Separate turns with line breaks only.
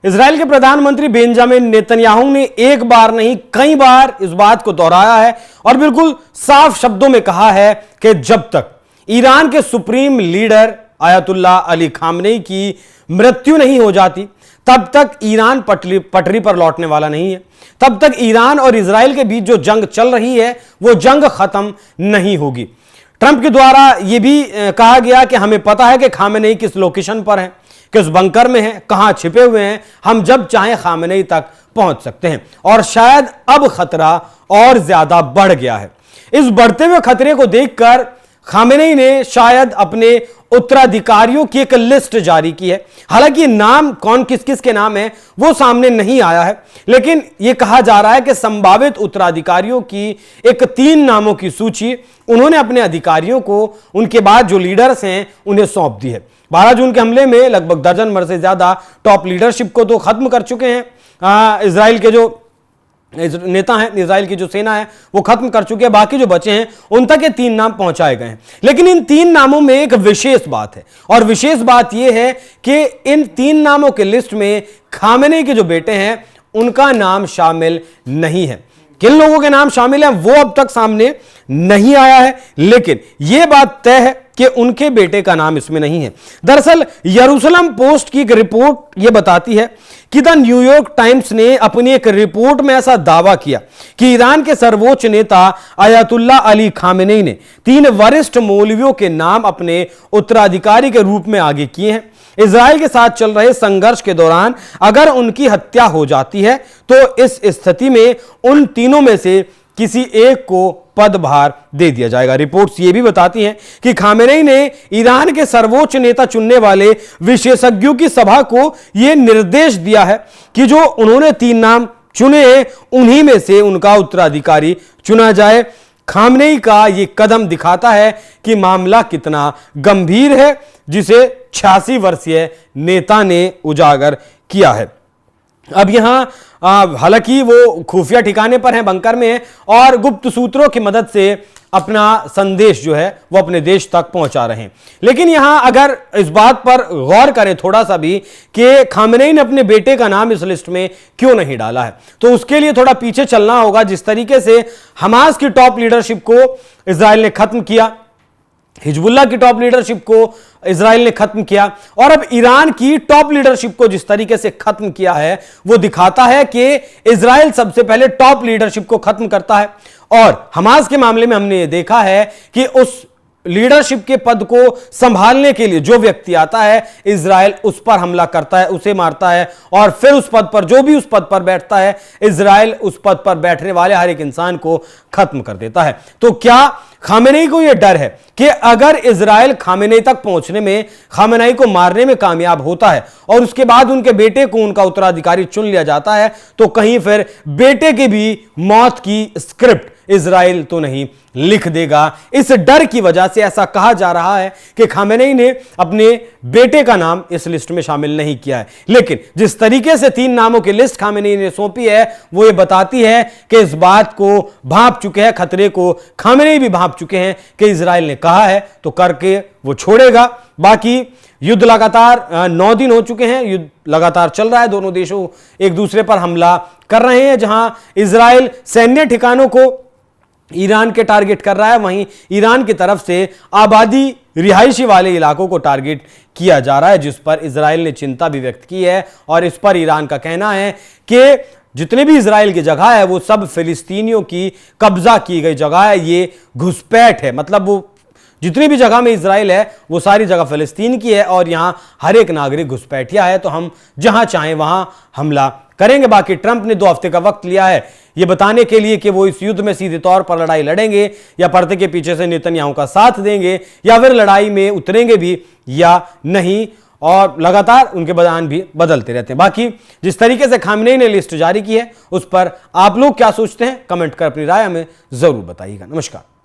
Israel के प्रधानमंत्री Benjamin Netanyahu ने एक बार नहीं कई बार इस बात को दोहराया है और बिल्कुल साफ शब्दों में कहा है कि जब तक ईरान के supreme leader Ayatollah Ali Khamenei की मृत्यु नहीं हो जाती तब तक ईरान पटरी पर लौटने वाला नहीं है। तब तक ईरान और इजराइल के बीच जो जंग चल रही है वो जंग खत्म नहीं होगी। ट्रंप के द्वारा यह भी कहा गया कि हमें पता है कि खामनेई किस लोकेशन पर है, किस बंकर में है, कहां छिपे हुए हैं, हम जब चाहें खामनेई तक पहुंच सकते हैं और शायद अब खतरा और ज्यादा बढ़ गया है। इस बढ़ते हुए खतरे को देखकर खामनेई ने शायद अपने उत्तराधिकारियों की एक लिस्ट जारी की है। हालांकि नाम कौन किस किस के नाम है वो सामने नहीं आया है, लेकिन यह कहा जा रहा है कि संभावित उत्तराधिकारियों की एक 3 नामों की सूची उन्होंने अपने अधिकारियों को उनके बाद जो लीडर्स हैं उन्हें सौंप दी है। 12 जून के हमले में लगभग दर्जन भर से ज्यादा टॉप लीडरशिप को तो खत्म कर चुके हैं। इजराइल के जो नेता हैं, इजराइल की जो सेना है वो खत्म कर चुके हैं। बाकी जो बचे हैं उन तक ये 3 नाम पहुंचाए गए हैं। लेकिन इन 3 नामों में एक विशेष बात है और विशेष बात यह है कि इन 3 नामों के लिस्ट में खामेनेई के जो बेटे हैं उनका नाम शामिल नहीं है। किन लोगों के नाम शामिल हैं वो अब तक सामने नहीं आया है, लेकिन यह बात तय है कि उनके बेटे का नाम इसमें नहीं है। दरअसल यरूशलेम पोस्ट की एक रिपोर्ट यह बताती है कि द न्यूयॉर्क टाइम्स ने अपनी एक रिपोर्ट में ऐसा दावा किया कि ईरान के सर्वोच्च नेता आयतुल्लाह अली खामेनेई ने 3 वरिष्ठ मौलवियों के नाम अपने उत्तराधिकारी के रूप में आगे किए हैं। इजराइल के साथ चल रहे संघर्ष के दौरान अगर उनकी हत्या हो जाती है तो इस स्थिति में उन तीनों में से किसी एक को पदभार दे दिया जाएगा। रिपोर्ट्स ये भी बताती हैं कि खामेनेई ने ईरान के सर्वोच्च नेता चुनने वाले विशेषज्ञों की सभा को यह निर्देश दिया है कि जो उन्होंने 3 नाम चुने हैं उन्हीं में से उनका उत्तराधिकारी चुना जाए। खामेनेई का यह कदम दिखाता है कि मामला कितना गंभीर है जिसे 86 वर्षीय नेता ने उजागर किया है। अब यहां हालांकि वो खुफिया ठिकाने पर हैं, बंकर में हैं और गुप्त सूत्रों की मदद से अपना संदेश जो है वो अपने देश तक पहुंचा रहे हैं। लेकिन यहां अगर इस बात पर गौर करें थोड़ा सा भी कि खामेनेई ने अपने बेटे का नाम इस लिस्ट में क्यों नहीं डाला है, तो उसके लिए थोड़ा पीछे चलना होगा। जिस तरीके से हमास की टॉप लीडरशिप को इजराइल ने खत्म किया, हिजबुल्लाह की टॉप लीडरशिप को इजराइल ने खत्म किया और अब ईरान की टॉप लीडरशिप को जिस तरीके से खत्म किया है वो दिखाता है कि इजराइल सबसे पहले टॉप लीडरशिप को खत्म करता है। और हमास के मामले में हमने ये देखा है कि उस लीडरशिप के पद को संभालने के लिए जो व्यक्ति आता है इजराइल उस पर हमला करता है, उसे मारता है और फिर उस पद पर जो भी उस पद पर बैठता है इजराइल उस पद पर बैठने वाले हर एक इंसान को खत्म कर देता है। तो क्या खामेनेई को यह डर है कि अगर इजराइल खामेनेई तक पहुंचने में, खामेनेई को मारने में कामयाब होता है और उसके बाद उनके बेटे को उनका उत्तराधिकारी चुन लिया जाता है तो कहीं फिर बेटे की भी मौत की स्क्रिप्ट इजराइल तो नहीं लिख देगा। इस डर की वजह से ऐसा कहा जा रहा है कि खामेनेई ने अपने बेटे का नाम इस लिस्ट में शामिल नहीं किया है। लेकिन जिस तरीके से 3 नामों की लिस्ट खामेनेई ने सौंपी है वो ये बताती है कि इस बात को भांप चुके हैं, खतरे को खामेनेई भी भांप चुके हैं कि इजराइल ने कहा है तो करके वो छोड़ेगा। बाकी युद्ध लगातार 9 दिन हो चुके हैं, युद्ध लगातार चल रहा है, दोनों देशों एक दूसरे पर हमला कर रहे हैं। जहां इजराइल सैन्य ठिकानों को ईरान के टारगेट कर रहा है, वहीं ईरान की तरफ से आबादी रिहायशी वाले इलाकों को टारगेट किया जा रहा है, जिस पर इजराइल ने चिंता भी व्यक्त की है। और इस पर ईरान का कहना है कि जितने भी इजराइल की जगह है वो सब फिलिस्तीनियों की कब्जा की गई जगह है, ये घुसपैठ है। मतलब वो जितनी भी जगह में इजराइल है वो सारी जगह फिलिस्तीन की है और यहां हर एक नागरिक घुसपैठिया है, तो हम जहां चाहें वहां हमला करेंगे। बाकी ट्रंप ने 2 हफ्ते का वक्त लिया है ये बताने के लिए कि वो इस युद्ध में सीधे तौर पर लड़ाई लड़ेंगे या पर्दे के पीछे से नेतन्याहू का साथ देंगे या फिर लड़ाई में उतरेंगे भी या नहीं, और लगातार उनके बयान भी बदलते रहते हैं। बाकी जिस तरीके से खामेनेई ने लिस्ट जारी की है उस पर आप लोग क्या सोचते हैं, कमेंट कर अपनी राय हमें जरूर बताइएगा। नमस्कार।